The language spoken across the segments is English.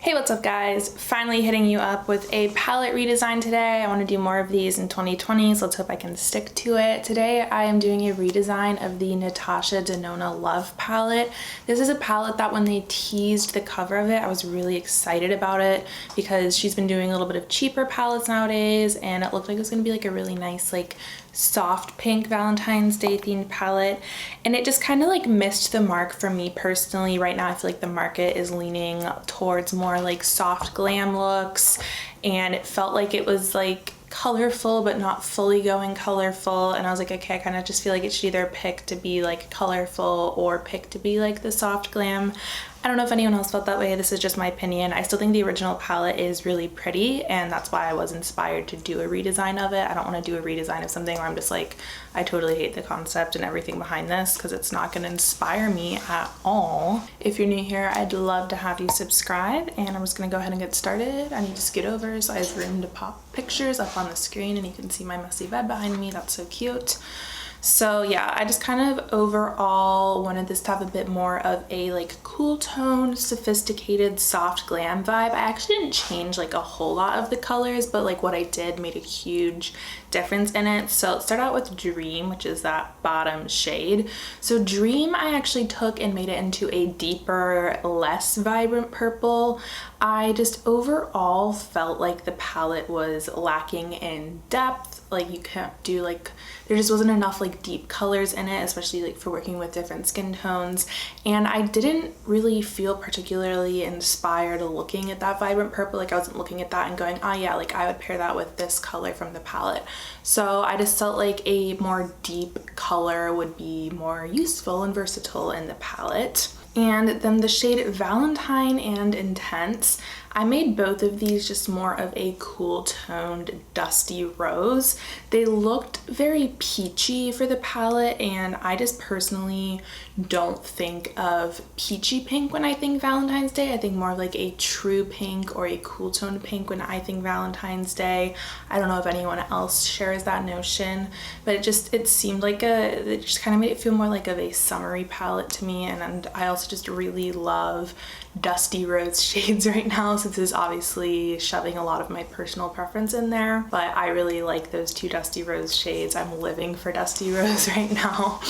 Hey, what's up guys? Finally hitting you up with a palette redesign today. I want to do more of these in 2020, so let's hope I can stick to it. Today I am doing a redesign of the Natasha Denona Love palette. This is a palette that when they teased the cover of it, I was really excited about it because she's been doing a little bit of cheaper palettes nowadays, and it looked like it was going to be like a really nice like soft pink Valentine's Day themed palette, and it just kind of like missed the mark for me personally. Right now I feel like the market is leaning towards more like soft glam looks, and it felt like it was like colorful but not fully going colorful, and I was like, okay, I kind of just feel like it should either pick to be like colorful or pick to be like the soft glam. I don't know if anyone else felt that way. This is just my opinion. I still think the original palette is really pretty, and that's why I was inspired to do a redesign of it. I don't want to do a redesign of something where I'm just like, I totally hate the concept and everything behind this, because it's not going to inspire me at all. If you're new here, I'd love to have you subscribe, and I'm just going to go ahead and get started. I need to scoot over so I have room to pop pictures up on the screen, and you can see my messy bed behind me. That's so cute. So yeah, I just kind of overall wanted this to have a bit more of a like cool tone, sophisticated, soft glam vibe. I actually didn't change like a whole lot of the colors, but like what I did made a huge difference in it. So let's start out with Dream, which is that bottom shade. So Dream I actually took and made it into a deeper, less vibrant purple. I just overall felt like the palette was lacking in depth. Like you can't do like, there just wasn't enough like deep colors in it, especially like for working with different skin tones. And I didn't really feel particularly inspired looking at that vibrant purple. Like I wasn't looking at that and going, oh yeah, like I would pair that with this color from the palette. So I just felt like a more deep color would be more useful and versatile in the palette. And then the shade Valentine and Intense, I made both of these just more of a cool toned dusty rose. They looked very peachy for the palette, and I just personally don't think of peachy pink when I think Valentine's Day. I think more of like a true pink or a cool toned pink when I think Valentine's Day. I don't know if anyone else shares that notion, but it seemed like it just kind of made it feel more like of a summery palette to me. And I also just really love dusty rose shades right now, since it's obviously shoving a lot of my personal preference in there, but I really like those two dusty rose shades. I'm living for dusty rose right now.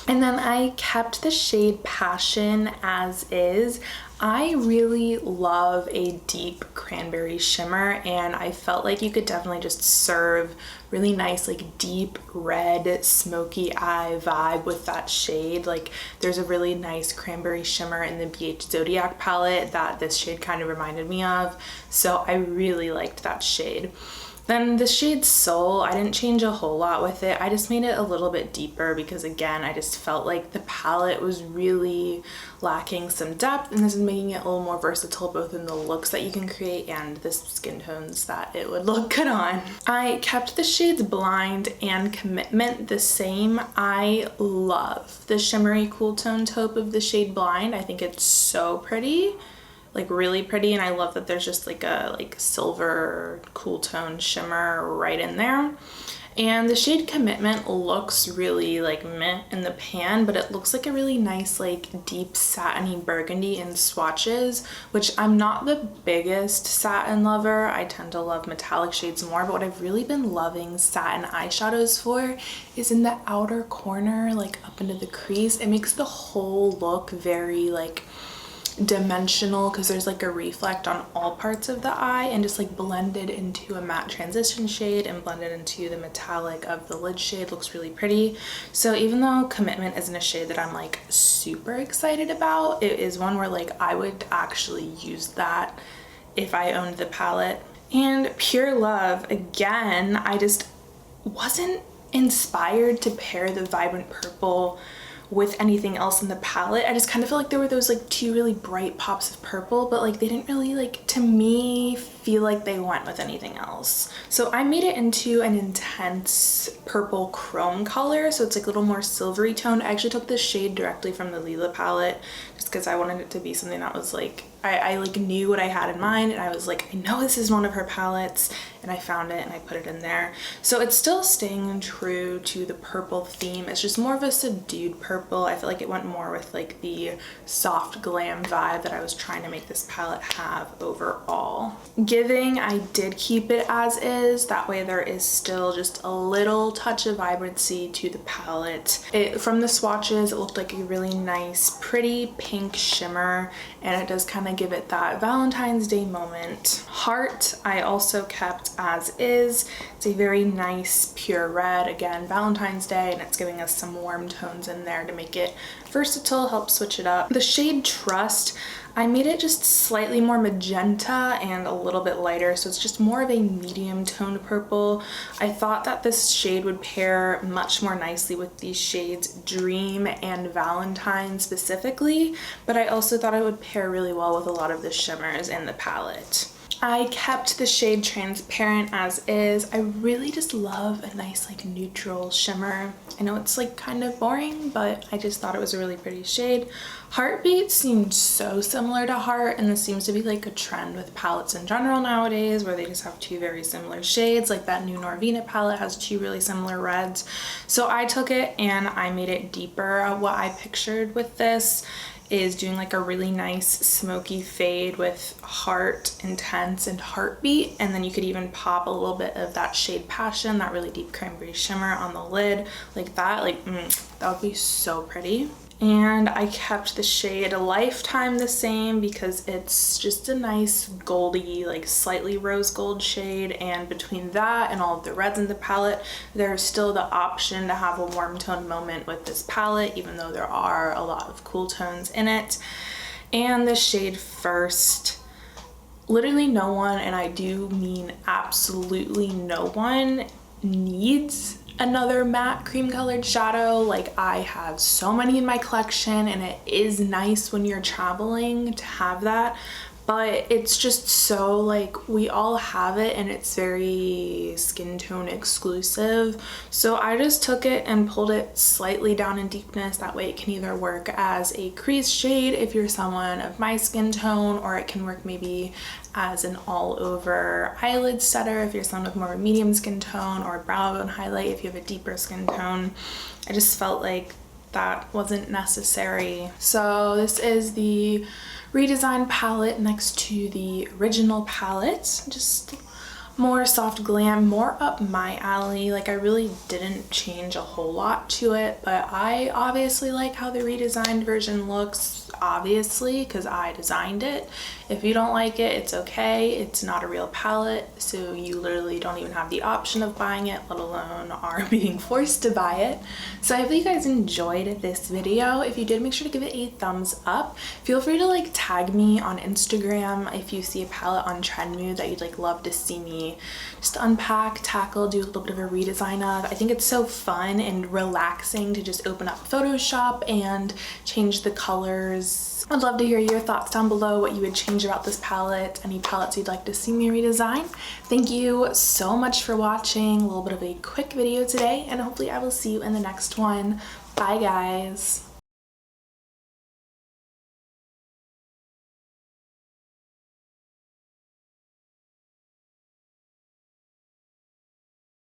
And then I kept the shade Passion as is. I really love a deep cranberry shimmer, and I felt like you could definitely just serve really nice like deep red smoky eye vibe with that shade. Like there's a really nice cranberry shimmer in the BH Zodiac palette that this shade kind of reminded me of, so I really liked that shade. Then the shade Soul, I didn't change a whole lot with it. I just made it a little bit deeper because again, I just felt like the palette was really lacking some depth, and this is making it a little more versatile both in the looks that you can create and the skin tones that it would look good on. I kept the shades Blind and Commitment the same. I love the shimmery cool tone taupe of the shade Blind. I think it's so pretty. Like really pretty, and I love that there's just like a silver cool tone shimmer right in there. And the shade Commitment looks really like meh in the pan, but it looks like a really nice like deep satiny burgundy in swatches, which I'm not the biggest satin lover. I tend to love metallic shades more, but what I've really been loving satin eyeshadows for is in the outer corner, like up into the crease. It makes the whole look very like dimensional because there's like a reflect on all parts of the eye, and just like blended into a matte transition shade and blended into the metallic of the lid shade looks really pretty. So even though Commitment isn't a shade that I'm like super excited about, it is one where like I would actually use that if I owned the palette. And Pure Love, again, I just wasn't inspired to pair the vibrant purple with anything else in the palette. I just kind of feel like there were those like two really bright pops of purple, but like they didn't really like, to me, feel like they went with anything else. So I made it into an intense purple chrome color, so it's like a little more silvery toned. I actually took this shade directly from the Lila palette just because I wanted it to be something that was like I like knew what I had in mind, and I was like, I know this is one of her palettes, and I found it and I put it in there. So it's still staying true to the purple theme. It's just more of a subdued purple. I feel like it went more with like the soft glam vibe that I was trying to make this palette have overall. Giving, I did keep it as is. That way there is still just a little touch of vibrancy to the palette. From the swatches, it looked like a really nice, pretty pink shimmer, and it does kind of give it that Valentine's Day moment. Heart, I also kept as is. It's a very nice pure red, again Valentine's Day, and it's giving us some warm tones in there to make it versatile, help switch it up. The shade Trust, I made it just slightly more magenta and a little bit lighter, so it's just more of a medium toned purple. I thought that this shade would pair much more nicely with these shades Dream and Valentine specifically, but I also thought it would pair really well with a lot of the shimmers in the palette. I kept the shade Transparent as is. I really just love a nice like neutral shimmer. I know it's like kind of boring, but I just thought it was a really pretty shade. Heartbeat seemed so similar to Heart, and this seems to be like a trend with palettes in general nowadays, where they just have two very similar shades. Like that new Norvina palette has two really similar reds. So I took it and I made it deeper. What I pictured with this is doing like a really nice smoky fade with Heart Intense and Heartbeat, and then you could even pop a little bit of that shade Passion, that really deep cranberry shimmer on the lid like that. Like that would be so pretty. And I kept the shade Lifetime the same because it's just a nice goldy, like slightly rose gold shade, and between that and all of the reds in the palette, there's still the option to have a warm tone moment with this palette, even though there are a lot of cool tones in it. And the shade First, literally no one, and I do mean absolutely no one, needs another matte cream colored shadow. Like I have so many in my collection, and it is nice when you're traveling to have that, but it's just so like we all have it and it's very skin tone exclusive. So I just took it and pulled it slightly down in deepness. That way it can either work as a crease shade if you're someone of my skin tone, or it can work maybe as an all over eyelid setter if you're someone with more of a medium skin tone, or a brow bone highlight if you have a deeper skin tone. I just felt like that wasn't necessary. So this is the Redesign palette next to the original palette. Just more soft glam, more up my alley. Like I really didn't change a whole lot to it, but I obviously like how the redesigned version looks, obviously, because I designed it. If you don't like it, it's okay. It's not a real palette, so you literally don't even have the option of buying it, let alone are being forced to buy it. So I hope you guys enjoyed this video. If you did, make sure to give it a thumbs up. Feel free to like tag me on Instagram if you see a palette on Trendmood that you'd like love to see me just unpack, tackle, do a little bit of a redesign of. I think it's so fun and relaxing to just open up Photoshop and change the colors. I'd love to hear your thoughts down below, what you would change about this palette, any palettes you'd like to see me redesign. Thank you so much for watching. A little bit of a quick video today, and hopefully I will see you in the next one. Bye guys.